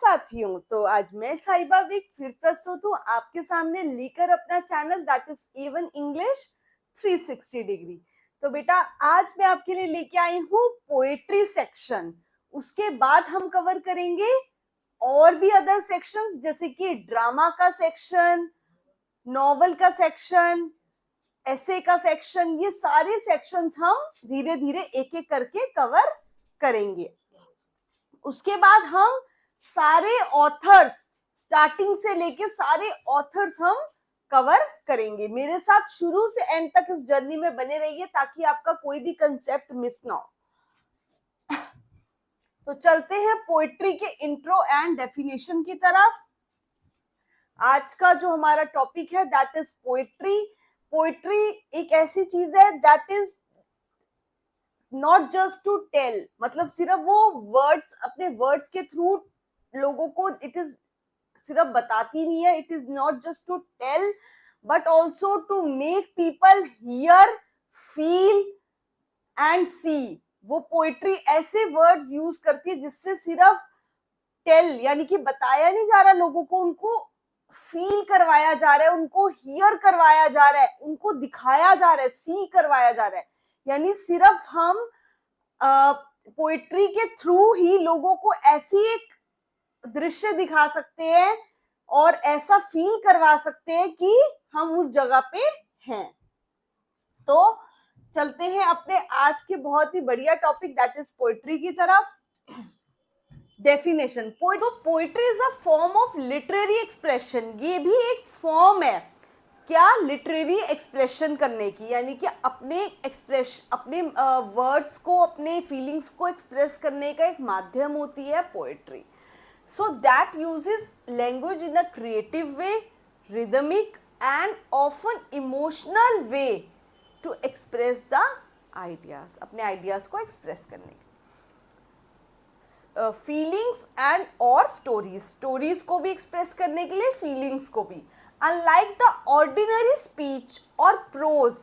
साथियों, तो आज मैं साहिबा विक फिर प्रस्तुत हूँ आपके सामने लेकर अपना channel that is A1 English 360 degree. तो बेटा आज मैं आपके लिए लेके आई हूँ पोएट्री सेक्शन। उसके बाद हम कवर करेंगे और भी अदर सेक्शंस जैसे कि ड्रामा का सेक्शन, नॉवल का सेक्शन, ऐसे का सेक्शन। ये सारे सेक्शंस हम धीरे धीरे एक एक करके कवर करेंगे। उसके बाद हम सारे ऑथर्स स्टार्टिंग से लेके सारे ऑथर्स हम कवर करेंगे। मेरे साथ शुरू से एंड तक इस जर्नी में बने रहिए ताकि आपका कोई भी कंसेप्ट मिस ना हो। तो चलते हैं पोएट्री के इंट्रो एंड डेफिनेशन की तरफ। आज का जो हमारा टॉपिक है दैट इज पोएट्री। पोएट्री एक ऐसी चीज है that is not just to tell, मतलब सिर्फ वो वर्ड्स अपने वर्ड्स के थ्रू लोगों को इट इज सिर्फ बताती नहीं है। It is not just to tell but also to make people hear, feel and see. वो पोएट्री ऐसे वर्ड्स यूज करती है जिससे सिर्फ टेल यानी कि बताया नहीं जा रहा लोगों को, उनको फील करवाया जा रहा है, उनको हियर करवाया जा रहा है, उनको दिखाया जा रहा है, सी करवाया जा रहा है। यानी सिर्फ हम पोएट्री के थ्रू ही लोगों को ऐसी एक दृश्य दिखा सकते हैं और ऐसा फील करवा सकते हैं कि हम उस जगह पे हैं। तो चलते हैं अपने आज के बहुत ही बढ़िया टॉपिक दैट इज पोएट्री की तरफ। Definition, poetry is a form of literary expression. ये भी एक फॉर्म है क्या, लिटरेरी एक्सप्रेशन करने की, यानी कि अपने वर्ड्स को, अपने फीलिंग्स को एक्सप्रेस करने का एक माध्यम होती है poetry. So that uses language in a creative way, rhythmic and often emotional way to express the ideas, अपने आइडियाज को एक्सप्रेस करने का। फीलिंग्स एंड और स्टोरीज को भी एक्सप्रेस करने के लिए, फीलिंग्स को भी। अनलाइक द ऑर्डिनरी स्पीच और प्रोज,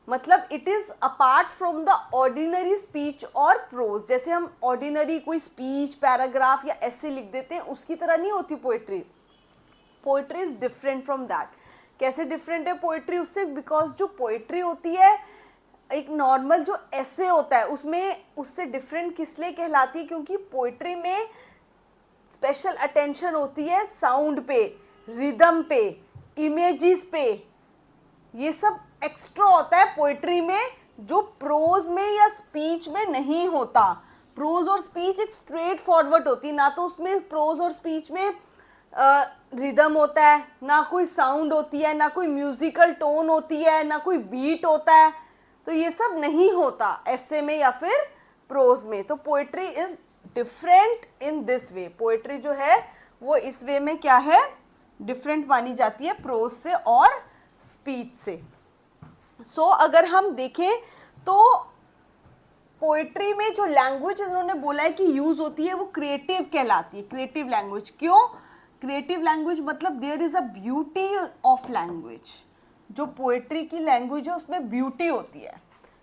मतलब it is apart from the ordinary speech और प्रोज। जैसे हम ऑर्डिनरी कोई स्पीच, पैराग्राफ या ऐसे लिख देते हैं उसकी तरह नहीं होती poetry. Poetry is different from that. कैसे डिफरेंट है पोएट्री उससे? बिकॉज जो पोएट्री होती है एक नॉर्मल जो ऐसे होता है उसमें उससे डिफरेंट किस लिए कहलाती है, क्योंकि पोएट्री में स्पेशल अटेंशन होती है साउंड पे, रिदम पे, इमेजेस पे। ये सब एक्स्ट्रा होता है पोएट्री में जो प्रोज में या स्पीच में नहीं होता। प्रोज और स्पीच एक स्ट्रेट फॉरवर्ड होती है, ना तो उसमें प्रोज और स्पीच में रिदम होता है, ना कोई साउंड होती है, ना कोई म्यूजिकल टोन होती है, ना कोई बीट होता है। तो ये सब नहीं होता ऐसे में या फिर प्रोज में। तो poetry is different in this way. Poetry जो है वो इस वे में क्या है, डिफरेंट मानी जाती है प्रोज से और स्पीच से। सो अगर हम देखें तो पोएट्री में जो लैंग्वेज इन्होंने बोला है कि यूज होती है वो क्रिएटिव कहलाती है। क्रिएटिव लैंग्वेज क्यों? क्रिएटिव लैंग्वेज मतलब there is a beauty of language. जो पोएट्री की लैंग्वेज है उसमें ब्यूटी होती है,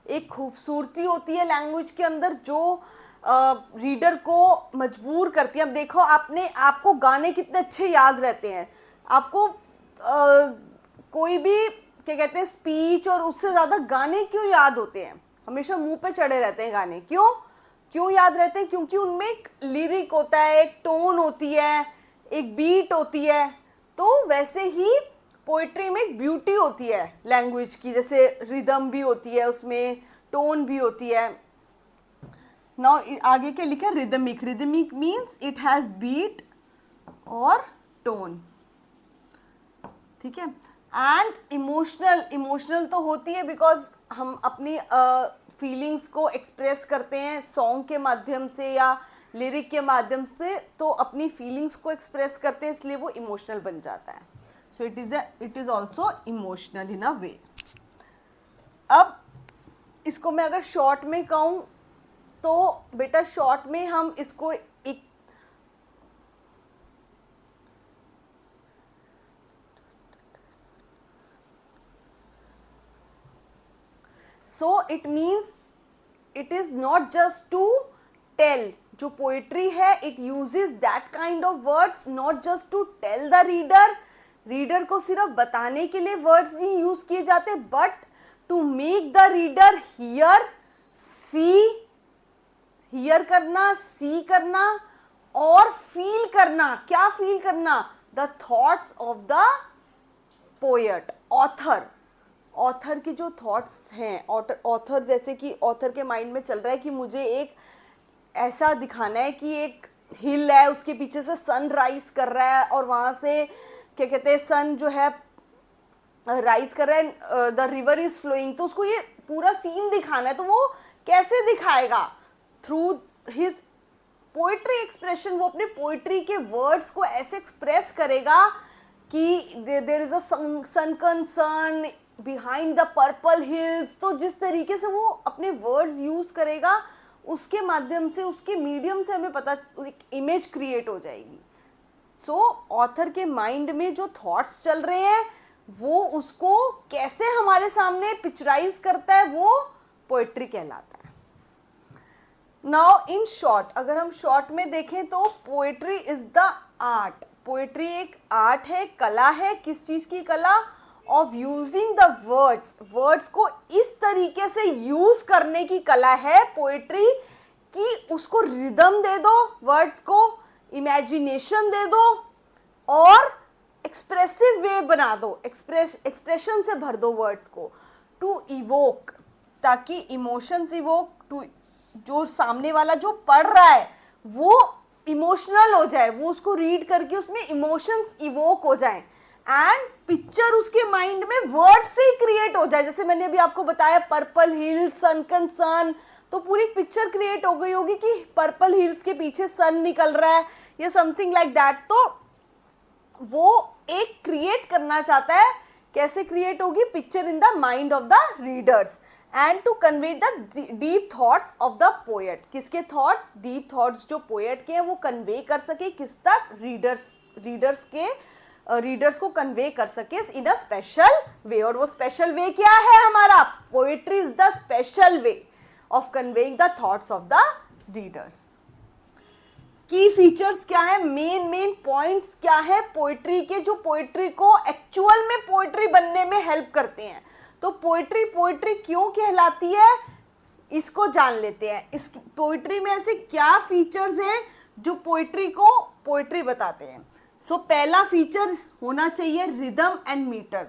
एक खूबसूरती होती है लैंग्वेज के अंदर जो रीडर को मजबूर करती है। अब देखो आपको गाने कितने अच्छे याद रहते हैं, आपको कोई भी क्या कहते हैं स्पीच और उससे ज़्यादा गाने क्यों याद होते हैं, हमेशा मुंह पे चढ़े रहते हैं गाने। क्यों याद रहते हैं? क्योंकि उनमें एक लिरिक होता है, एक टोन होती है, एक बीट होती है। तो वैसे ही पोएट्री में एक ब्यूटी होती है लैंग्वेज की, जैसे रिदम भी होती है उसमें, टोन भी होती है। नाउ आगे क्या लिखा है? Rhythmic. Rhythmic means it has beat और टोन, ठीक है। एंड इमोशनल तो होती है बिकॉज हम अपनी फीलिंग्स को एक्सप्रेस करते हैं सॉन्ग के माध्यम से या लिरिक के माध्यम से, तो अपनी फीलिंग्स को एक्सप्रेस करते हैं इसलिए वो इमोशनल बन जाता है। So it is also emotional in a way. अब इसको मैं अगर शॉर्ट में कहूँ तो बेटा शॉर्ट में हम इसको एक so it means it is not just to tell जो पोएट्री है it uses that kind of words not just to tell the reader, reader को सिर्फ बताने के लिए वर्ड्स नहीं यूज किए जाते, but to make the reader hear, see, hear करना, सी करना और फील करना। क्या फील करना? The thoughts of the poet, author, author की जो थॉट्स हैं, ऑथर जैसे कि ऑथर के माइंड में चल रहा है कि मुझे एक ऐसा दिखाना है कि एक हिल है, उसके पीछे से सन राइज कर रहा है और वहाँ से क्या कहते हैं, सन जो है राइज कर रहा है, द रिवर इज फ्लोइंग, तो उसको ये पूरा सीन दिखाना है। तो वो कैसे दिखाएगा? Through his poetry expression. वो अपने पोएट्री के वर्ड्स को ऐसे एक्सप्रेस करेगा कि there is a sunken sun behind the purple hills. तो जिस तरीके से वो अपने वर्ड्स यूज करेगा उसके माध्यम से, उसके मीडियम से हमें पता, एक इमेज क्रिएट हो जाएगी। सो ऑथर के माइंड में जो थॉट्स चल रहे हैं वो उसको कैसे हमारे सामने पिक्चराइज करता है, वो पोएट्री कहलाता है। नाउ इन शॉर्ट, अगर हम शॉर्ट में देखें तो poetry is the art. Poetry एक आर्ट है, कला है। किस चीज की कला? Of using the words, words को इस तरीके से यूज करने की कला है पोएट्री कि उसको रिदम दे दो, वर्ड्स को इमेजिनेशन दे दो और एक्सप्रेसिव वे बना दो, एक्सप्रेशन से भर दो वर्ड्स को, टू इवोक, ताकि इमोशंस इवोक, टू जो सामने वाला जो पढ़ रहा है वो इमोशनल हो जाए, वो उसको रीड करके उसमें इमोशंस इवोक हो जाएं एंड पिक्चर उसके माइंड में वर्ड से ही क्रिएट हो जाए। जैसे मैंने अभी आपको बताया पर्पल हिल, सनकन सन, तो पूरी पिक्चर क्रिएट हो गई होगी कि पर्पल हिल्स के पीछे सन निकल रहा है या समथिंग लाइक दैट। तो वो एक क्रिएट करना चाहता है। कैसे क्रिएट होगी? Picture in the mind of the readers and to convey the deep thoughts of the poet. किसके थॉट्स? डीप थॉट्स जो पोएट के हैं वो कन्वे कर सके किस तक? रीडर्स को कन्वे कर सके इन अ स्पेशल वे। और वो स्पेशल वे क्या है हमारा? Poetry is the special way of conveying the thoughts of the readers. की फीचर्स क्या है? मेन पॉइंट्स क्या है पोएट्री के, जो पोएट्री को एक्चुअल में पोएट्री बनने में हेल्प करते हैं। तो पोएट्री क्यों कहलाती है इसको जान लेते हैं। इस पोएट्री में ऐसे क्या फीचर्स हैं जो पोएट्री को पोएट्री बताते हैं। सो पहला फीचर होना चाहिए रिदम एंड मीटर।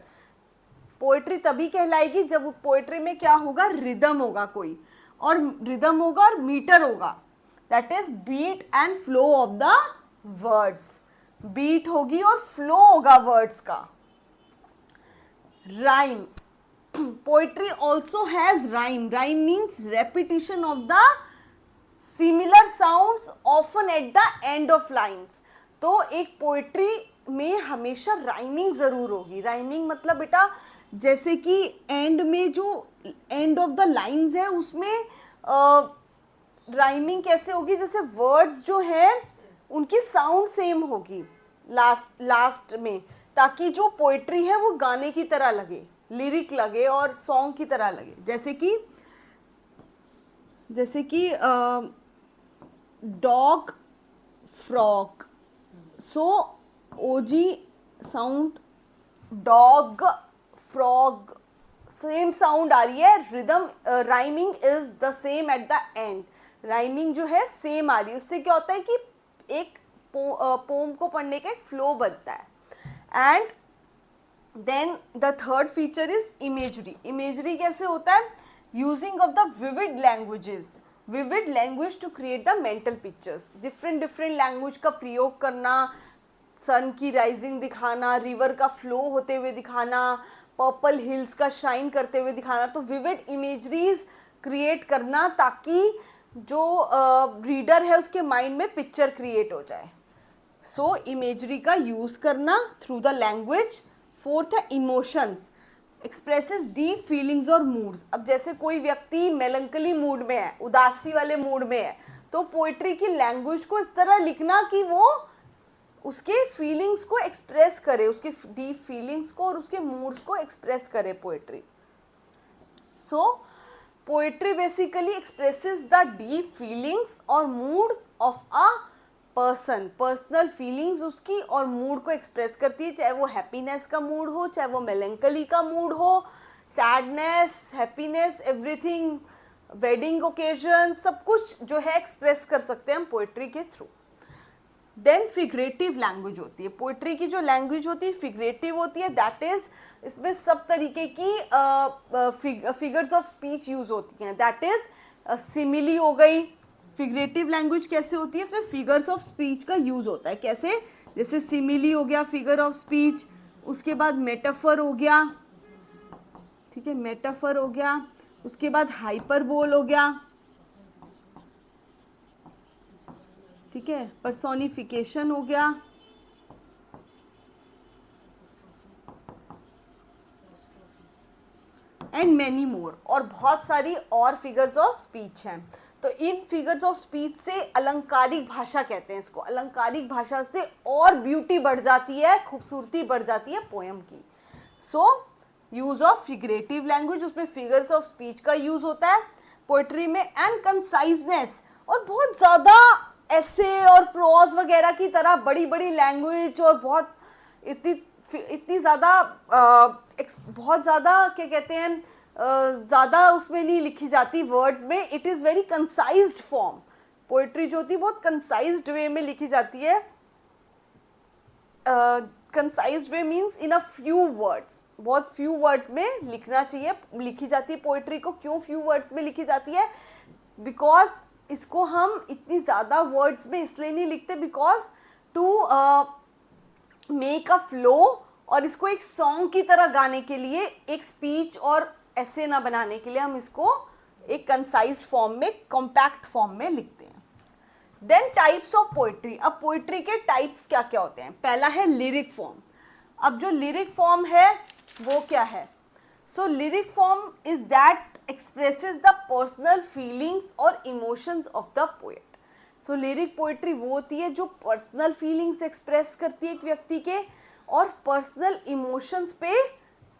पोएट्री तभी कहलाएगी जब पोएट्री में क्या होगा? रिदम होगा कोई, और रिदम होगा और मीटर होगा, that is beat and flow of the words. Beat होगी और फ्लो होगा वर्ड्स का। Rhyme, poetry also has rhyme. Rhyme means repetition of the similar sounds often at the end of lines. तो एक poetry में हमेशा rhyming जरूर होगी। राइमिंग मतलब बेटा जैसे कि एंड में जो एंड ऑफ द लाइन्स है उसमें राइमिंग कैसे होगी? जैसे वर्ड्स जो है उनकी साउंड सेम होगी लास्ट में, ताकि जो पोएट्री है वो गाने की तरह लगे, लिरिक लगे और सॉन्ग की तरह लगे। जैसे कि डॉग फ्रॉग, सो ओजी sound dog frog same sound आ रही है। Rhythm rhyming is the same at the end. Rhyming जो है सेम आ रही है। उससे क्या होता है कि एक पोम को पढ़ने का एक फ्लो बनता है। And then the third feature is imagery. Imagery कैसे होता है? Using of the vivid languages, vivid language to create the mental pictures. Different language का प्रयोग करना, सन की राइजिंग दिखाना, रिवर का फ्लो होते हुए दिखाना, पर्पल हिल्स का शाइन करते हुए दिखाना। तो विविड इमेजरीज क्रिएट करना ताकि जो रीडर है उसके माइंड में पिक्चर क्रिएट हो जाए। सो इमेजरी का यूज करना थ्रू द लैंग्वेज। फोर्थ है इमोशंस, एक्सप्रेसेस डीप फीलिंग्स और मूड्स। अब जैसे कोई व्यक्ति मेलंकली मूड में है, उदासी वाले मूड में है, तो पोएट्री की लैंग्वेज को इस तरह लिखना कि वो उसके फीलिंग्स को एक्सप्रेस करे, उसके डीप फीलिंग्स को और उसके मूड्स को एक्सप्रेस करे poetry. So poetry basically expresses the deep feelings और moods of a person, personal feelings उसकी और मूड को एक्सप्रेस करती है, चाहे वो हैप्पीनेस का मूड हो, चाहे वो मेलंकली का मूड हो, sadness, happiness, everything, wedding occasion, सब कुछ जो है एक्सप्रेस कर सकते हैं हम पोएट्री के थ्रू। देन फिगरेटिव लैंग्वेज होती है, पोइट्री की जो लैंग्वेज होती है फिगरेटिव होती है, दैट इज इसमें सब तरीके की फिगर्स ऑफ स्पीच यूज होती हैं, दैट इज सिमिली हो गई। फिगरेटिव लैंग्वेज कैसे होती है, इसमें फिगर्स ऑफ स्पीच का यूज होता है, कैसे, जैसे सिमिली हो गया फिगर ऑफ स्पीच, उसके बाद मेटाफर हो गया, ठीक है, मेटाफर हो गया, उसके बाद हाइपरबोल हो गया, ठीक है, पर्सोनिफिकेशन हो गया, एंड मैनी मोर, और बहुत सारी और फिगर्स ऑफ स्पीच हैं। तो इन फिगर्स ऑफ स्पीच से अलंकारिक भाषा कहते हैं इसको, अलंकारिक भाषा से और ब्यूटी बढ़ जाती है, खूबसूरती बढ़ जाती है पोएम की। सो यूज ऑफ फिगरेटिव लैंग्वेज, उसमें फिगर्स ऑफ स्पीच का यूज होता है पोएट्री में, एंड कंसाइजनेस, और बहुत ज़्यादा ऐसे और प्रोज वगैरह की तरह बड़ी बड़ी लैंग्वेज और बहुत इतनी ज़्यादा बहुत ज़्यादा क्या कहते हैं ज़्यादा उसमें नहीं लिखी जाती वर्ड्स में, it is very concised form. Poetry जो होती है बहुत कंसाइज्ड वे में लिखी जाती है, concised way means in a few words, बहुत फ्यू वर्ड्स में लिखना चाहिए, लिखी जाती है पोइट्री को। क्यों फ्यू वर्ड्स में लिखी जाती है, बिकॉज इसको हम इतनी ज़्यादा वर्ड्स में इसलिए नहीं लिखते, because to make a flow, और इसको एक सॉन्ग की तरह गाने के लिए, एक स्पीच और ऐसे ना बनाने के लिए हम इसको एक कंसाइज फॉर्म में, कॉम्पैक्ट फॉर्म में लिखते हैं। देन टाइप्स ऑफ पोइट्री, अब पोइट्री के टाइप्स क्या क्या होते हैं। पहला है लिरिक फॉर्म। अब जो लिरिक फॉर्म है वो क्या है, so lyric form is that expresses the personal feelings और emotions of the poet। so lyric poetry वो होती है जो personal feelings express करती है एक व्यक्ति के, और personal emotions पे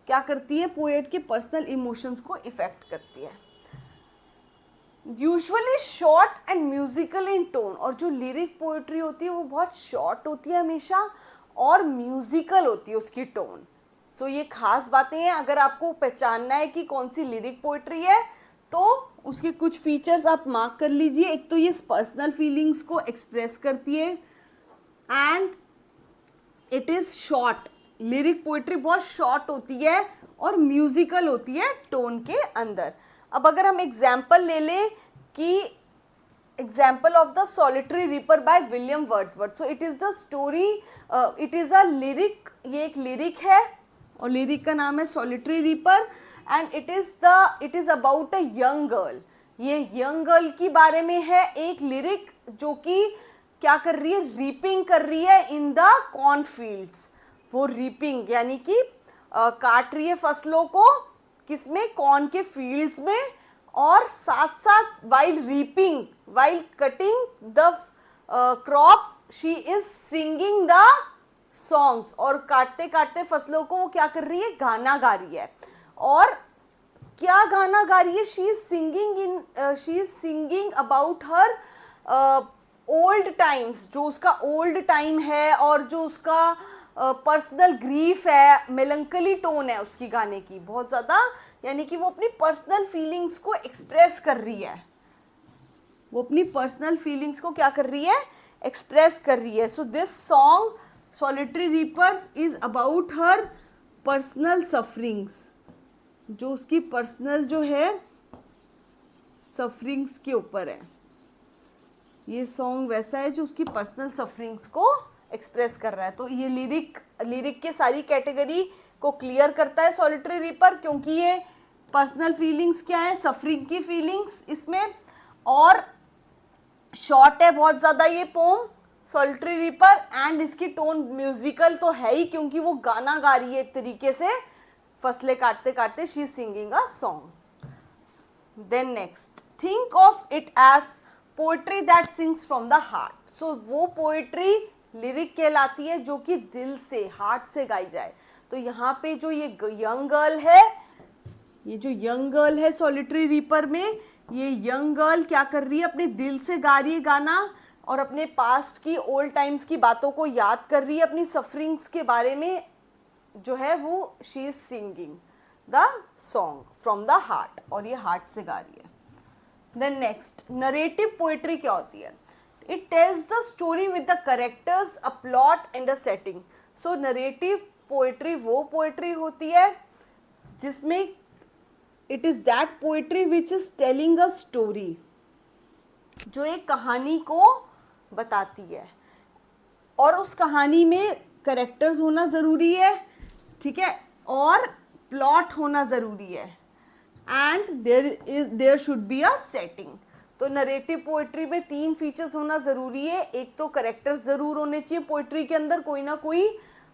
क्या करती है, poet के personal emotions को affect करती है। usually short and musical in tone, और जो lyric poetry होती है वो बहुत short होती है हमेशा, और musical होती है उसकी tone। सो ये खास बातें हैं, अगर आपको पहचानना है कि कौन सी लिरिक पोइट्री है तो उसके कुछ फीचर्स आप मार्क कर लीजिए। एक तो ये पर्सनल फीलिंग्स को एक्सप्रेस करती है, and it is short, lyric poetry बहुत शॉर्ट होती है और म्यूजिकल होती है टोन के अंदर। अब अगर हम एग्जाम्पल ले लें कि example of the solitary reaper by William Wordsworth, so it is the story, it is a lyric, ये एक लिरिक है और लिरिक का नाम है solitary reaper, and it is about a young girl. ये यंग गर्ल की बारे में है एक लिरिक जो कि क्या कर रही है, रीपिंग कर रही है इन द कॉर्न फील्ड्स। वो रीपिंग यानी कि काट रही है फसलों को, किसमें, कॉर्न के फील्ड्स में, और साथ साथ while reaping, while cutting the crops, she is singing the songs, और काटते काटते फसलों को वो क्या कर रही है, गाना गा रही है। और क्या गाना गा रही है, she is singing about her old times, जो उसका ओल्ड टाइम है और जो उसका पर्सनल ग्रीफ है, मेलंकली टोन है उसकी गाने की बहुत ज़्यादा, यानी कि वो अपनी पर्सनल फीलिंग्स को एक्सप्रेस कर रही है, वो अपनी पर्सनल फीलिंग्स को क्या कर रही है, एक्सप्रेस कर रही है। So this song solitary reapers is about her personal sufferings, जो उसकी पर्सनल जो है सफरिंग्स के ऊपर है। ये सॉन्ग वैसा है जो उसकी पर्सनल सफरिंग्स को एक्सप्रेस कर रहा है। तो ये लिरिक के सारी कैटेगरी को क्लियर करता है सॉलिटरी रीपर, क्योंकि ये पर्सनल फीलिंग्स क्या है, सफरिंग की फीलिंग्स इसमें, और शॉर्ट है बहुत ज़्यादा ये पोम सॉलिटरी रीपर, एंड इसकी टोन म्यूजिकल तो है ही क्योंकि वो गाना गा रही है एक तरीके से, फसलें काटते काटते she is singing a song. Then next, think of it as poetry that sings from the heart. So वो पोएट्री लिरिक कहलाती है जो कि दिल से, हार्ट से गाई जाए। तो यहाँ पे जो ये यंग गर्ल है, ये जो यंग गर्ल है सॉलिटरी रीपर में, ये यंग गर्ल क्या कर रही है, अपने दिल से गा रही है गाना और अपने पास्ट की ओल्ड टाइम्स की बातों को याद कर रही है, अपनी सफरिंग्स के बारे में जो है वो she is singing the song from the heart, और ये हार्ट से गा रही है. देन नेक्स्ट, नरेटिव पोएट्री क्या होती है? It tells the story with the characters, a plot and a setting. So narrative poetry वो पोएट्री होती है जिसमें it is that poetry which is telling a story, जो एक कहानी को बताती है, और उस कहानी में करेक्टर्स होना ज़रूरी है, ठीक है, और प्लॉट होना ज़रूरी है, and there should be a setting. तो नरेटिव पोएट्री में 3 फीचर्स होना ज़रूरी है. एक तो करेक्टर्स ज़रूर होने चाहिए पोएट्री के अंदर, कोई ना कोई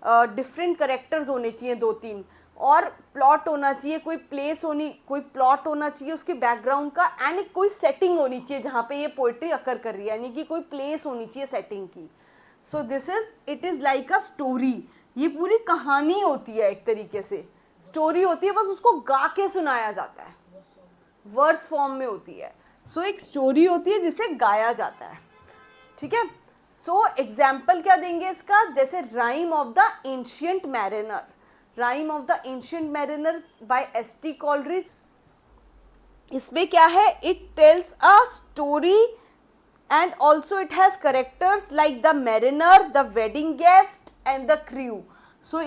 डिफरेंट करेक्टर्स होने चाहिए 2-3, और प्लॉट होना चाहिए, कोई प्लॉट होना चाहिए उसके बैकग्राउंड का, एंड एक कोई सेटिंग होनी चाहिए जहाँ पे ये पोएट्री अकर कर रही है, यानी कि कोई प्लेस होनी चाहिए सेटिंग की. सो it is like a story. ये पूरी कहानी होती है, एक तरीके से स्टोरी होती है, बस उसको गा के सुनाया जाता है, वर्स फॉर्म में होती है. सो एक स्टोरी होती है जिसे गाया जाता है, ठीक है. सो एग्जाम्पल क्या देंगे इसका? जैसे Rime of the Ancient Mariner. Rime of the Ancient Mariner by S T. Coleridge. इसमें क्या है? It tells a story and also it has characters like the mariner, the wedding guest and the crew. So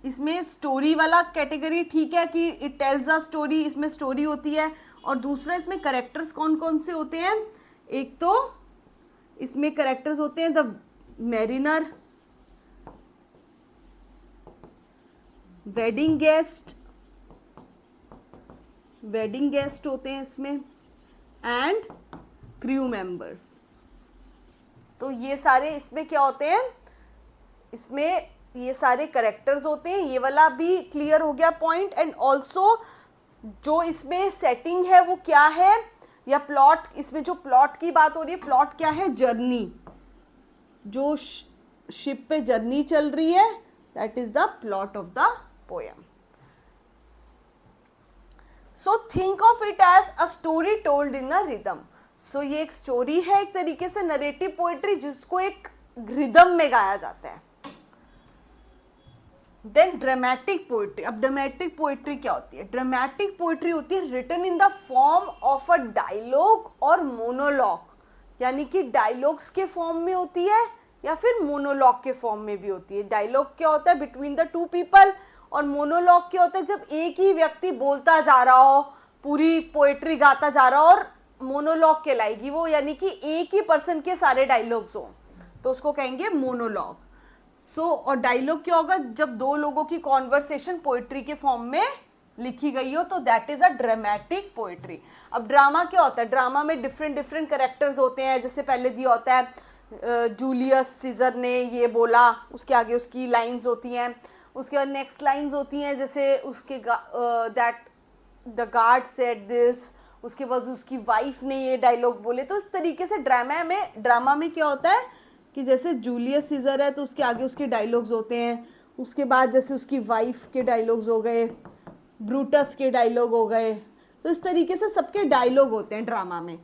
इसमें story वाला category ठीक है कि it tells a story, इसमें story होती है. और दूसरा, इसमें करेक्टर्स कौन कौन से होते हैं? एक तो इसमें करेक्टर्स होते हैं द मैरिनर, वेडिंग गेस्ट होते हैं इसमें, एंड क्रू मेंबर्स. तो ये सारे इसमें क्या होते हैं? इसमें ये सारे करेक्टर्स होते हैं. ये वाला भी क्लियर हो गया पॉइंट. एंड ऑल्सो जो इसमें सेटिंग है वो क्या है, या प्लॉट, इसमें जो प्लॉट की बात हो रही है, प्लॉट क्या है? जर्नी. जो शिप पे जर्नी चल रही है, that is the plot of the poem. So think of it as a story told in a rhythm. So ये एक स्टोरी है, एक तरीके से नरेटिव पोएट्री, जिसको एक रिदम में गाया जाता है. Then dramatic poetry. अब ड्रामेटिक पोएट्री क्या होती है? ड्रामेटिक पोएट्री होती है written in the form of a dialogue और मोनोलॉग, यानी कि डायलॉग्स के फॉर्म में होती है या फिर मोनोलॉग के फॉर्म में भी होती है. डायलॉग क्या होता है? Between the 2 people. और मोनोलॉग क्या होता है? जब एक ही व्यक्ति बोलता जा रहा हो, पूरी पोएट्री गाता जा रहा हो, और मोनोलॉग कहलाएगी वो, यानी कि एक ही पर्सन के सारे डायलॉग्स हो, तो उसको कहेंगे मोनोलॉग. और डायलॉग क्या होगा? जब 2 लोगों की कॉन्वर्सेशन पोएट्री के फॉर्म में लिखी गई हो, तो that is a dramatic poetry. अब ड्रामा क्या होता है? ड्रामा में डिफरेंट करेक्टर्स होते हैं. जैसे पहले दिया होता है जूलियस सीजर ने ये बोला, उसके आगे उसकी लाइंस होती हैं, उसके बाद नेक्स्ट लाइंस होती हैं, जैसे उसके that the guard said this, उसके बाद उसकी वाइफ ने ये डायलॉग बोले. तो इस तरीके से ड्रामा में क्या होता है कि जैसे जूलियस सीजर है तो उसके आगे उसके डायलॉग्स होते हैं, उसके बाद जैसे उसकी वाइफ के डायलॉग्स हो गए, ब्रूटस के डायलॉग हो गए. तो इस तरीके से सबके डायलॉग होते हैं ड्रामा में.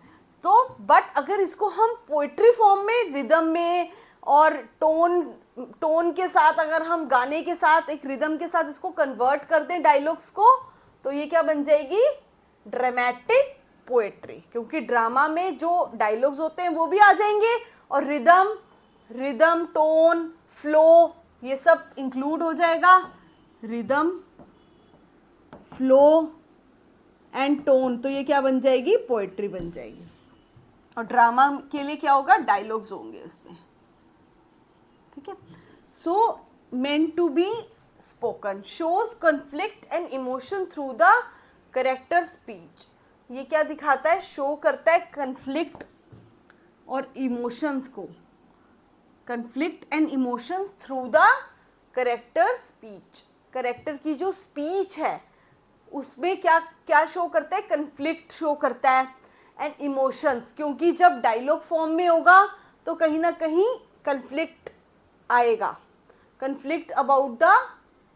तो बट अगर इसको हम पोएट्री फॉर्म में, रिदम में और टोन के साथ, अगर हम गाने के साथ, एक रिदम के साथ इसको कन्वर्ट कर दें डायलॉग्स को, तो ये क्या बन जाएगी? Dramatic poetry. क्योंकि ड्रामा में जो डायलॉग्स होते हैं वो भी आ जाएंगे, और रिदम, टोन, फ्लो, ये सब इंक्लूड हो जाएगा. रिदम, फ्लो एंड टोन, तो ये क्या बन जाएगी? पोएट्री बन जाएगी. और ड्रामा के लिए क्या होगा? डायलॉग्स होंगे इसमें, ठीक है. So meant to be spoken, shows conflict and emotion through the character speech. ये क्या दिखाता है? शो करता है कन्फ्लिक्ट और इमोशंस को, conflict and emotions through the character speech. Character की जो स्पीच है उसमें क्या शो करता है? कन्फ्लिक्ट शो करता है, एंड इमोशंस, क्योंकि जब डायलॉग फॉर्म में होगा तो कहीं ना कहीं कन्फ्लिक्ट आएगा, conflict about the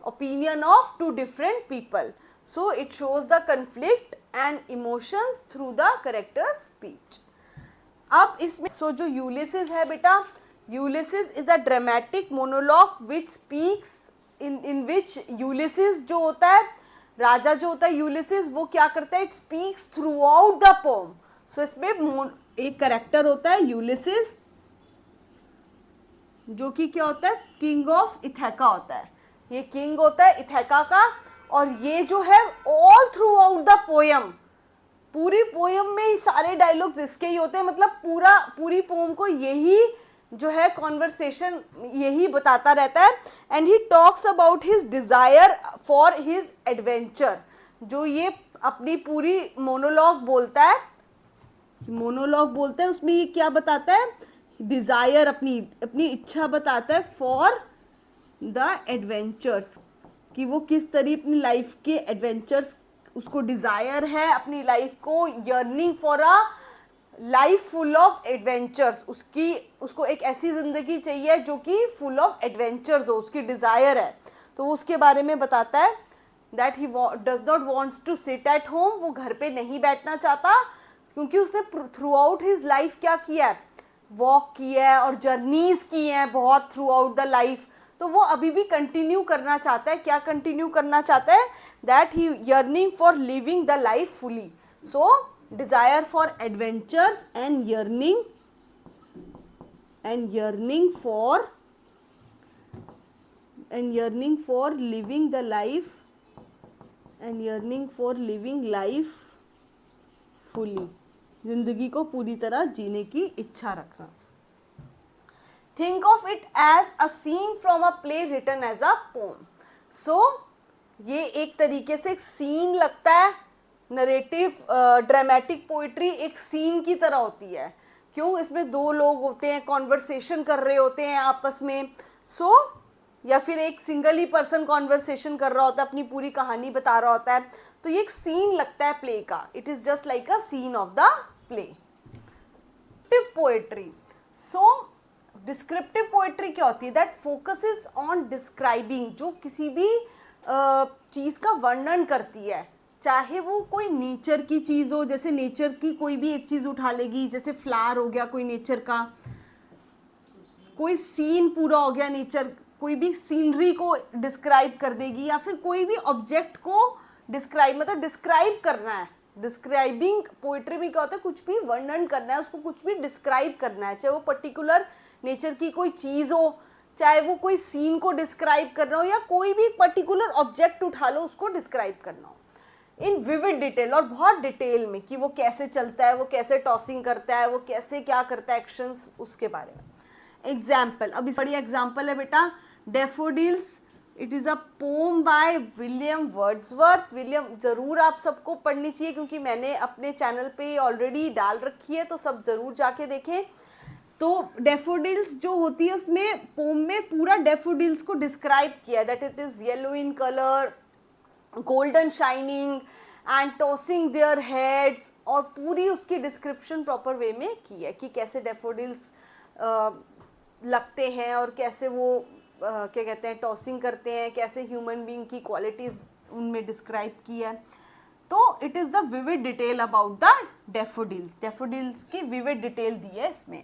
opinion of 2 different people. So it shows the conflict and emotions through the character's speech. अब इसमें जो यूलिसिस है बेटा, Ulysses is a dramatic monologue which speaks in which Ulysses जो होता है, राजा जो होता है यूलिसिस, वो क्या करता है, it speaks throughout the poem. So इसमें एक करेक्टर होता है यूलिसिस, जो कि क्या होता है, किंग ऑफ इथेका होता है. ये किंग होता है इथेका का, और ये जो है all through out the poem, पूरी पोयम में ही सारे डायलॉग्स इसके ही होते हैं. मतलब पूरी पोम को यही जो है कॉन्वर्सेशन यही बताता रहता है. And he talks about his desire for his adventure. जो ये अपनी पूरी मोनोलॉग बोलता है उसमें ये क्या बताता है, डिजायर, अपनी इच्छा बताता है फॉर द एडवेंचर्स, कि वो किस तरह अपनी लाइफ के एडवेंचर्स, उसको डिजायर है अपनी लाइफ को, yearning for a life full of adventures. उसको एक ऐसी जिंदगी चाहिए जो कि फुल ऑफ एडवेंचर्स हो, उसकी डिजायर है. तो वो उसके बारे में बताता है that he does not wants to sit at home. वो घर पे नहीं बैठना चाहता, क्योंकि उसने थ्रू आउट हिज लाइफ क्या किया है, वॉक किया है और जर्नीज की हैं बहुत थ्रू आउट द लाइफ. तो वो अभी भी कंटिन्यू करना चाहता है. क्या कंटिन्यू करना चाहता है, that he yearning for living the life fully. So desire for adventures and yearning for living the life fully. जिंदगी को पूरी तरह जीने की इच्छा रखना. Think of it as a scene from a play written as a poem. So ये एक तरीके से एक सीन लगता है. नरेटिव ड्रामेटिक पोइट्री एक सीन की तरह होती है. क्यों, इसमें दो लोग होते हैं, कॉन्वर्सेशन कर रहे होते हैं आपस में. या फिर एक सिंगल ही पर्सन कॉन्वर्सेशन कर रहा होता है, अपनी पूरी कहानी बता रहा होता है. तो ये एक सीन लगता है प्ले का. It is just like a scene of the play. Poetry. Descriptive poetry क्या होती है, दैट फोकसेस ऑन डिस्क्राइबिंग, जो किसी भी चीज़ का वर्णन करती है. चाहे वो कोई नेचर की चीज़ हो, जैसे नेचर की कोई भी एक चीज़ उठा लेगी, जैसे फ्लावर हो गया कोई नेचर का, कोई सीन पूरा हो गया नेचर, कोई भी सीनरी को डिस्क्राइब कर देगी, या फिर कोई भी ऑब्जेक्ट को डिस्क्राइब करना है. डिस्क्राइबिंग पोइट्री में क्या होता है, कुछ भी वर्णन करना है, उसको कुछ भी डिस्क्राइब करना है. चाहे वो पर्टिकुलर नेचर की कोई चीज़ हो, चाहे वो कोई सीन को डिस्क्राइब करना हो, या कोई भी पर्टिकुलर ऑब्जेक्ट उठा लो उसको डिस्क्राइब करना हो इन विविड डिटेल, और बहुत डिटेल में, कि वो कैसे चलता है, वो कैसे टॉसिंग करता है, वो कैसे क्या करता है, एक्शंस, उसके बारे में. एग्जाम्पल, अभी बड़ी एग्जाम्पल है बेटा, daffodils. It is a poem by William Wordsworth. William ज़रूर आप सबको पढ़नी चाहिए, क्योंकि मैंने अपने चैनल पे ऑलरेडी डाल रखी है, तो सब ज़रूर जाके देखें. तो डैफोडिल्स जो होती है, उसमें पोम में पूरा डैफोडिल्स को डिस्क्राइब किया है, that it is yellow in colour, golden shining and tossing their heads, और पूरी उसकी डिस्क्रिप्शन प्रॉपर वे में की है कि कैसे डैफोडिल्स लगते हैं, और कैसे वो क्या कहते हैं, टॉसिंग करते हैं, कैसे ह्यूमन बीइंग की क्वालिटीज़ उनमें डिस्क्राइब की है. तो it is the vivid detail about the daffodils की विविड डिटेल दी है इसमें.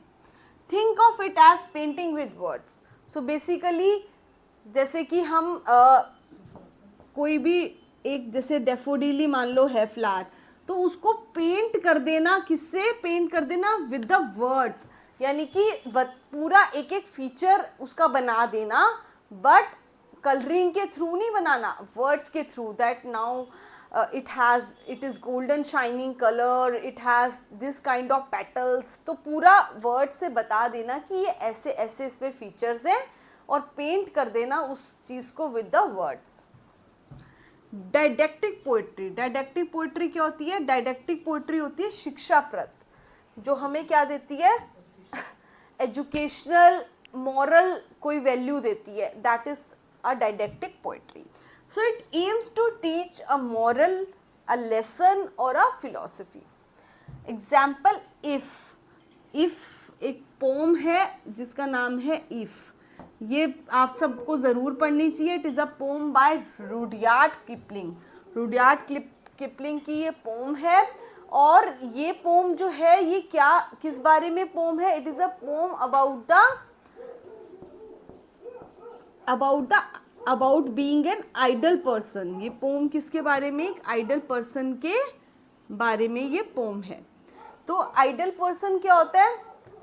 Think of it as painting with words. So basically जैसे कि हम कोई भी एक, जैसे डैफोडिल ही मान लो है फ्लावर, तो उसको पेंट कर देना, किससे पेंट कर देना, विद द वर्ड्स. यानी कि पूरा एक एक फीचर उसका बना देना, बट कलरिंग के थ्रू नहीं बनाना, वर्ड्स के through. That now it is golden shining color, it has this kind of petals. तो पूरा वर्ड से बता देना कि ये ऐसे ऐसे इसमें फीचर्स हैं, और पेंट कर देना उस चीज़ को विद द वर्ड्स. डायडेक्टिक पोइट्री क्या होती है, डायडेक्टिक पोइट्री होती है शिक्षाप्रद, जो हमें क्या देती है, एजुकेशनल मॉरल कोई वैल्यू देती है. That is a didactic poetry. So it aims to teach a moral, a lesson or a philosophy. Example, if एक पोम है जिसका नाम है if, ये आप सबको ज़रूर पढ़नी चाहिए. It is a poem by Rudyard Kipling. Rudyard Kipling की ये पोम है। और ये पोम जो है ये क्या, किस बारे में पोम है? It is a poem about being an ideal person. ये पोम किसके बारे में? एक आइडल पर्सन के बारे में ये पोम है। तो आइडल पर्सन क्या होता है?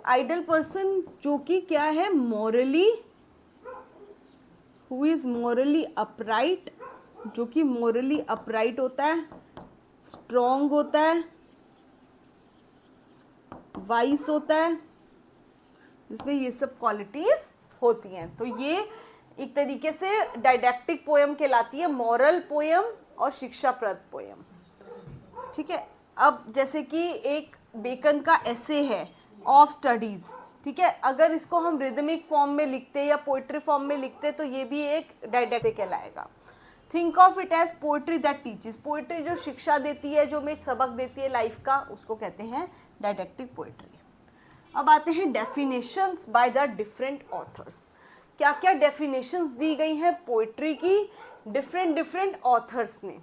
आइडल पर्सन जो कि क्या है? Morally, who is morally upright, जो कि मॉरली अपराइट होता है, स्ट्रॉन्ग होता है, वाइस होता है, जिसमें ये सब क्वालिटीज होती हैं। तो ये एक तरीके से डायडैक्टिक पोयम कहलाती है, मॉरल पोयम और शिक्षाप्रद पोयम। ठीक है। अब जैसे कि एक बेकन का एसे है ऑफ स्टडीज, ठीक है, अगर इसको हम रिदमिक फॉर्म में लिखते या पोइट्री फॉर्म में लिखते तो ये भी एक डायडैक्टिक कहलाएगा। Think of it as poetry that teaches. Poetry जो शिक्षा देती है, जो हमें सबक देती है लाइफ का, उसको कहते हैं डायडैक्टिक पोइट्री। अब आते हैं definitions by the different authors. क्या क्या डेफिनेशंस दी गई हैं पोइट्री की डिफरेंट ऑथर्स ने।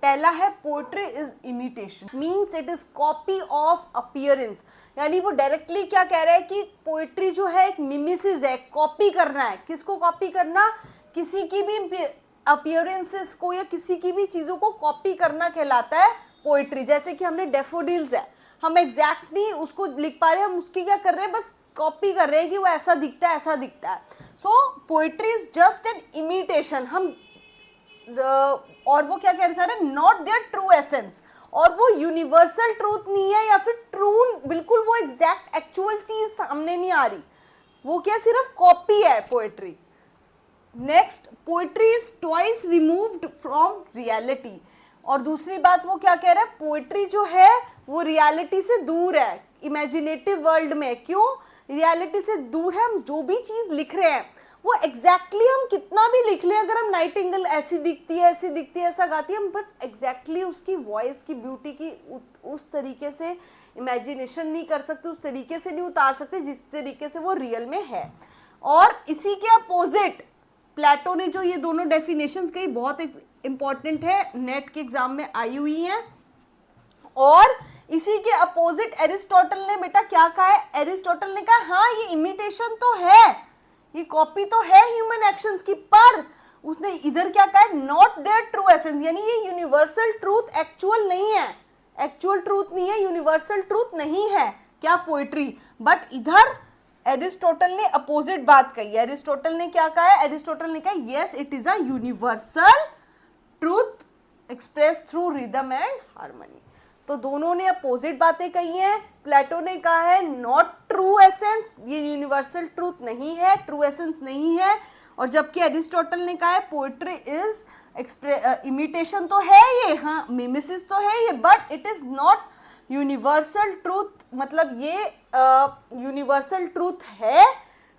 पहला है poetry is imitation, means it is copy of appearance. यानी वो डायरेक्टली क्या कह रहा है कि पोइट्री जो है एक मिमिसिस है, कॉपी करना है। किसको कॉपी करना? किसी की भी अपीयरेंसेस को या किसी की भी चीजों को कॉपी करना कहलाता है पोइट्री। जैसे कि हमने डेफोडिल्स है, हम एग्जैक्टली उसको लिख पा रहे हैं, हम उसकी क्या कर रहे हैं? बस कॉपी कर रहे हैं कि वो ऐसा दिखता है, ऐसा दिखता है। So poetry is just an imitation. हम और वो क्या कहना चाह रहे हैं? Not their true essence. और वो यूनिवर्सल ट्रूथ नहीं है, या फिर ट्रू बिल्कुल वो एग्जैक्ट एक्चुअल चीज सामने नहीं आ रही। वो क्या सिर्फ कॉपी है poetry. Next, poetry is twice removed from reality. और दूसरी बात वो क्या कह रहा है? पोएट्री जो है वो रियलिटी से दूर है, इमेजिनेटिव वर्ल्ड में। क्यों रियलिटी से दूर है? हम जो भी चीज लिख रहे हैं वो एग्जैक्टली हम कितना भी लिख लें, अगर हम नाइटिंगेल ऐसी दिखती है, ऐसी दिखती है, ऐसा गाती है, हम बट एग्जैक्टली उसकी वॉइस की ब्यूटी की उस तरीके से इमेजिनेशन नहीं कर सकते, उस तरीके से नहीं उतार सकते जिस तरीके से वो रियल में है। और इसी के अपोजिट प्लेटो ने जो ये दोनों डेफिनेशंस कही, बहुत इंपॉर्टेंट है, नेट के एग्जाम में आई हुई है। और इसी के अपोजिट एरिस्टोटल ने बेटा क्या कहा है? एरिस्टोटल ने कहा हाँ ये इमिटेशन तो है, ये कॉपी तो है ह्यूमन एक्शंस की, पर उसने इधर क्या कहा है? Not their true essence. यानी ये यूनिवर्सल ट्रूथ एक्चुअल नहीं है, एक्चुअल ट्रूथ नहीं है, यूनिवर्सल ट्रूथ नहीं है क्या पोएट्री। बट इधर एरिस्टोटल ने अपोजिट बात कही है। एरिस्टोटल ने क्या कहा है? एरिस्टोटल ने कहा yes it is a universal truth express through rhythm and harmony. तो दोनों ने अपोजिट बातें कही हैं। प्लेटो ने कहा है नॉट ट्रू एसेंस, ये यूनिवर्सल ट्रूथ नहीं है, ट्रू एसेंस नहीं है। और जबकि एरिस्टोटल ने कहा है पोएट्री इज इमिटेशन तो है ये, हाँ मिमेसिस तो है ये, but it is not universal truth. मतलब ये यूनिवर्सल ट्रूथ है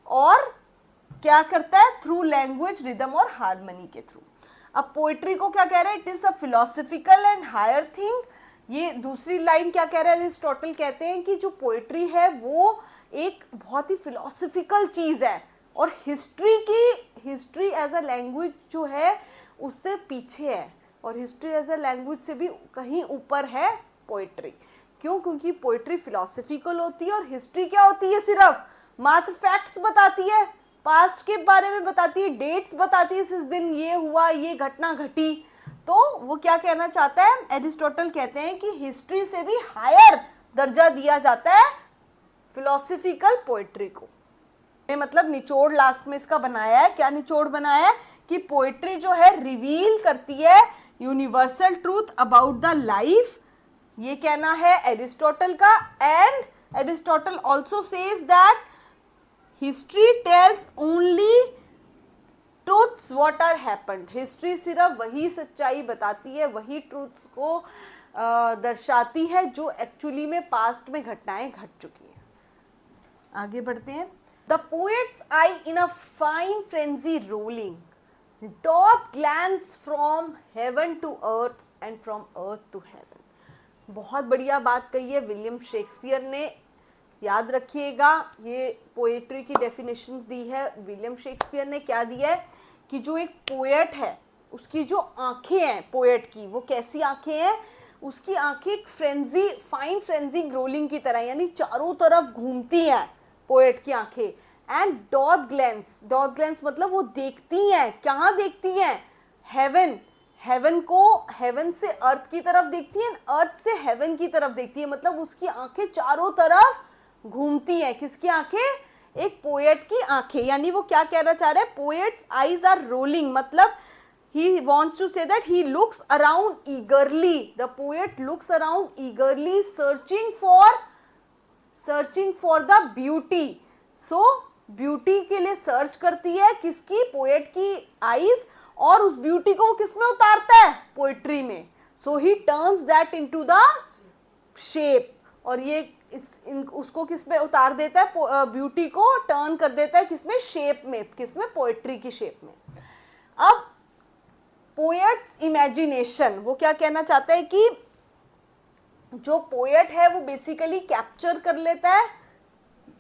और क्या करता है? थ्रू लैंग्वेज, रिदम और हार्मनी के थ्रू। अब पोएट्री को क्या कह रहा है? It is a philosophical and higher thing. ये दूसरी लाइन क्या कह रहा है? एरिस्टोटल कहते हैं कि जो पोएट्री है वो एक बहुत ही फिलोसफिकल चीज है, और हिस्ट्री एज अ लैंग्वेज जो है उससे पीछे है, और हिस्ट्री एज अ लैंग्वेज से भी कहीं ऊपर है पोएट्री। क्यों? क्योंकि पोएट्री फिलोसफिकल होती है और हिस्ट्री क्या होती है? सिर्फ मात्र फैक्ट्स बताती है, पास्ट के बारे में बताती है, डेट्स बताती है, इस दिन ये हुआ, ये घटना घटी। तो वो क्या कहना चाहता है? एरिस्टोटल कहते हैं कि हिस्ट्री से भी हायर दर्जा दिया जाता है फिलोसफिकल पोएट्री को। मतलब निचोड़ लास्ट में इसका बनाया है। क्या निचोड़ बनाया है? कि पोएट्री जो है रिवील करती है universal truth about the life, ये कहना है एरिस्टोटल का। And Aristotle also says that history tells only truths what are happened. History सिर्फ वही सच्चाई बताती है, वही ट्रूथ्स को दर्शाती है जो एक्चुअली में पास्ट में घटनाएं घट चुकी हैं। आगे बढ़ते हैं। The poets I in a fine frenzy rolling, doth glance from heaven to earth and from earth to heaven। बहुत बढ़िया बात कही है विलियम शेक्सपियर ने, याद रखिएगा। ये पोएट्री की डेफिनेशन दी है विलियम शेक्सपियर ने। क्या दिया है? कि जो एक पोएट है उसकी जो आंखें हैं पोएट की, वो कैसी आंखें हैं, उसकी आंखें एक फ्रेंजी, फाइन फ्रेंजी ग्रोलिंग की तरह, यानी चारों तरफ घूमती हैं पोएट की आंखें। एंड डॉट ग्लैंस मतलब वो देखती हैं, कहाँ देखती हैं, हेवन, हेवन को, हेवन से अर्थ की तरफ देखती है, अर्थ से हेवन की तरफ देखती है, मतलब उसकी आंखें चारों तरफ घूमती हैं। किसकी आंखें, एक पोएट की आंखें। यानी वो क्या कहना चाह रहा है, पोएट्स आईज आर रोलिंग, मतलब he wants to say that he looks around eagerly, the poet looks around eagerly searching for the beauty. So beauty के लिए सर्च करती है, किसकी, पोएट की आईज, और उस ब्यूटी को किस में उतारता है, पोएट्री में। So he turns that into the shape, और ये उसको किस में उतार देता है, ब्यूटी को टर्न कर देता है किसमें, शेप में, किसमें, पोएट्री की शेप में। अब पोएट्स इमेजिनेशन, वो क्या कहना चाहता है कि जो पोएट है वो बेसिकली कैप्चर कर लेता है,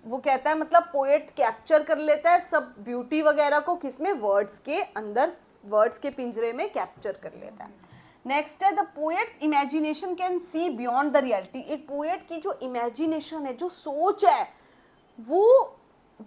वो कहता है मतलब पोएट कैप्चर कर लेता है सब ब्यूटी वगैरह को किसमें, वर्ड्स के अंदर, वर्ड्स के पिंजरे में कैप्चर कर लेता है। नेक्स्ट है the poets imagination can see beyond the reality. एक पोएट की जो इमेजिनेशन है, जो सोच है, वो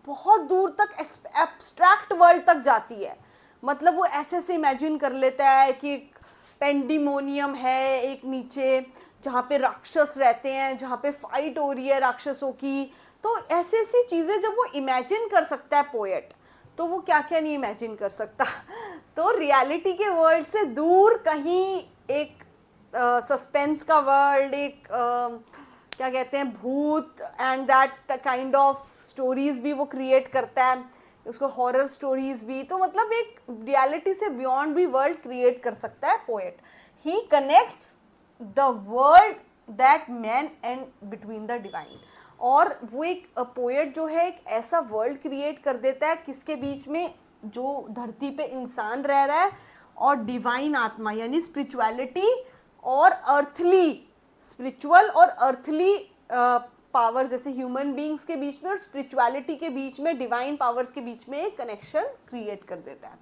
बहुत दूर तक एब्स्ट्रैक्ट वर्ल्ड तक जाती है। मतलब वो ऐसे से इमेजिन कर लेता है कि एक पेंडिमोनियम है एक नीचे, जहाँ पे राक्षस रहते हैं, जहाँ पे फाइट हो रही है राक्षसों की। तो ऐसी ऐसी चीज़ें जब वो इमेजिन कर सकता है पोएट, तो वो क्या क्या नहीं इमेजिन कर सकता। तो रियलिटी के वर्ल्ड से दूर कहीं एक सस्पेंस का वर्ल्ड, एक क्या कहते हैं, भूत and that kind of stories भी वो क्रिएट करता है, उसको हॉरर स्टोरीज भी। तो मतलब एक रियलिटी से बियॉन्ड भी वर्ल्ड क्रिएट कर सकता है poet. He connects the world that man and between the divine. और वो एक पोएट जो है एक ऐसा वर्ल्ड क्रिएट कर देता है किसके बीच में, जो धरती पे इंसान रह रहा है और डिवाइन आत्मा, यानी स्पिरिचुअलिटी और अर्थली, स्पिरिचुअल और अर्थली पावर्स, जैसे ह्यूमन बींग्स के बीच में और स्पिरिचुअलिटी के बीच में, डिवाइन पावर्स के बीच में एक कनेक्शन क्रिएट कर देता है।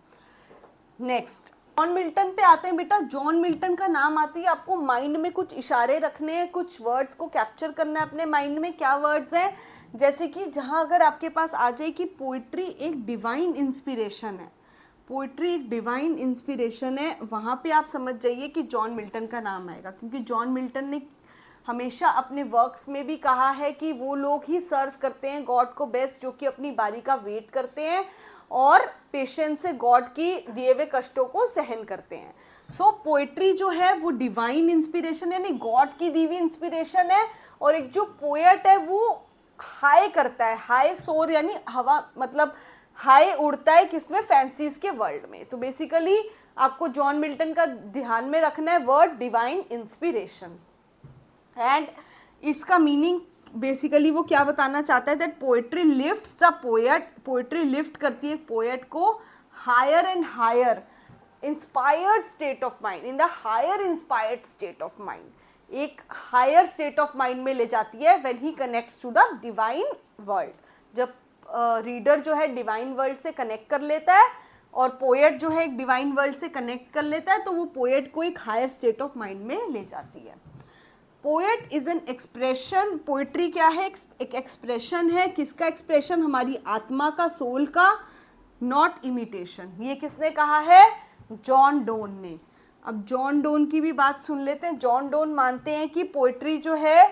नेक्स्ट जॉन मिल्टन पे आते हैं। बेटा जॉन मिल्टन का नाम आती है, आपको माइंड में कुछ इशारे रखने हैं, कुछ वर्ड्स को कैप्चर करना है अपने माइंड में। क्या वर्ड्स हैं, जैसे कि जहाँ अगर आपके पास आ जाए कि पोइट्री एक डिवाइन इंस्पिरेशन है, पोइट्री एक डिवाइन इंस्पिरेशन है, वहाँ पे आप समझ जाइए कि जॉन मिल्टन का नाम आएगा। क्योंकि जॉन मिल्टन ने हमेशा अपने वर्क्स में भी कहा है कि वो लोग ही सर्व करते हैं गॉड को बेस्ट, जो कि अपनी बारी का वेट करते हैं और पेशेंस से गॉड की दिए हुए कष्टों को सहन करते हैं। सो पोइट्री जो है वो डिवाइन इंस्पिरेशन यानी गॉड की दी हुई इंस्पिरेशन है। और एक जो पोएट है वो हाई करता है, हाई सोर यानी हवा, मतलब हाई उड़ता है किसमें, फैंसीज के वर्ल्ड में। तो बेसिकली आपको जॉन मिल्टन का ध्यान में रखना है वर्ड डिवाइन इंस्पिरेशन। एंड इसका मीनिंग बेसिकली वो क्या बताना चाहता है, that poetry lifts the poet, poetry lift करती है पोएट को higher and higher inspired state of mind, in the higher inspired state of mind, एक हायर स्टेट ऑफ माइंड में ले जाती है when he connects to the divine world. जब reader जो है डिवाइन वर्ल्ड से कनेक्ट कर लेता है और पोएट जो है एक डिवाइन वर्ल्ड से कनेक्ट कर लेता है, तो वो पोएट को एक हायर स्टेट ऑफ माइंड में ले जाती है। Poet is an expression, poetry क्या है, एक एक्सप्रेशन है। किसका एक्सप्रेशन, हमारी आत्मा का, सोल का, नॉट इमिटेशन। ये किसने कहा है, जॉन डोन ने। अब जॉन डोन की भी बात सुन लेते हैं। जॉन डोन मानते हैं कि पोएट्री जो है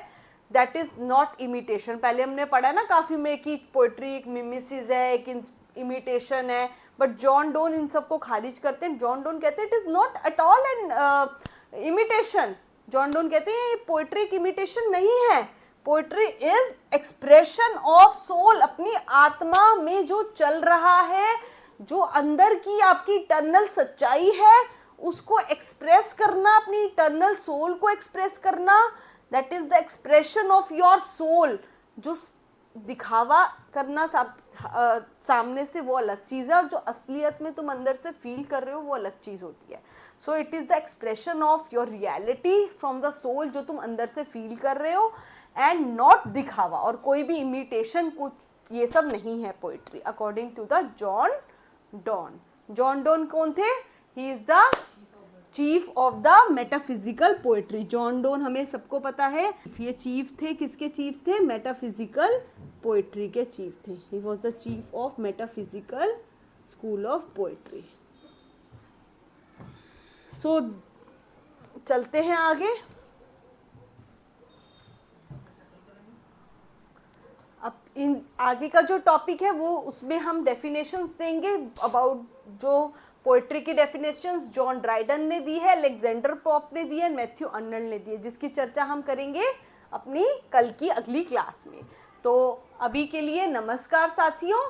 दैट इज नॉट इमिटेशन। पहले हमने पढ़ा ना काफ़ी में कि पोएट्री एक मिमिसिस है, एक इमिटेशन है, बट जॉन डोन इन सबको खारिज करते हैं। जॉन डोन कहते हैं it is not at all an imitation. John Donne कहते हैं ये पोएट्री एक इमिटेशन नहीं है, poetry is expression of soul, अपनी आत्मा में जो चल रहा है, जो अंदर की आपकी इटर्नल सच्चाई है उसको एक्सप्रेस करना, अपनी इटर्नल सोल को एक्सप्रेस करना, that is the expression of your soul. जो दिखावा करना सामने से वो अलग चीज़ है, और जो असलियत में तुम अंदर से फील कर रहे हो वो अलग चीज़ होती है। So it is the expression of your reality from the soul, जो तुम अंदर से फील कर रहे हो, एंड नॉट दिखावा और कोई भी इमिटेशन, कुछ ये सब नहीं है poetry, according to the John Donne. John Donne कौन थे, he is the chief of the metaphysical poetry. John Donne हमें सबको पता है, ये चीफ थे, किसके चीफ थे? मेटाफिजिकल पोएट्री के चीफ थे। He was the chief of metaphysical school of poetry. So चलते हैं आगे। अब इन आगे का जो टॉपिक है वो उसमें हम डेफिनेशंस देंगे अबाउट जो पोएट्री की डेफिनेशंस जॉन ड्राइडन ने दी है, अलेक्जेंडर पॉप ने दी है, मैथ्यू अर्नल्ड ने दी है, जिसकी चर्चा हम करेंगे अपनी कल की अगली क्लास में। तो अभी के लिए नमस्कार साथियों।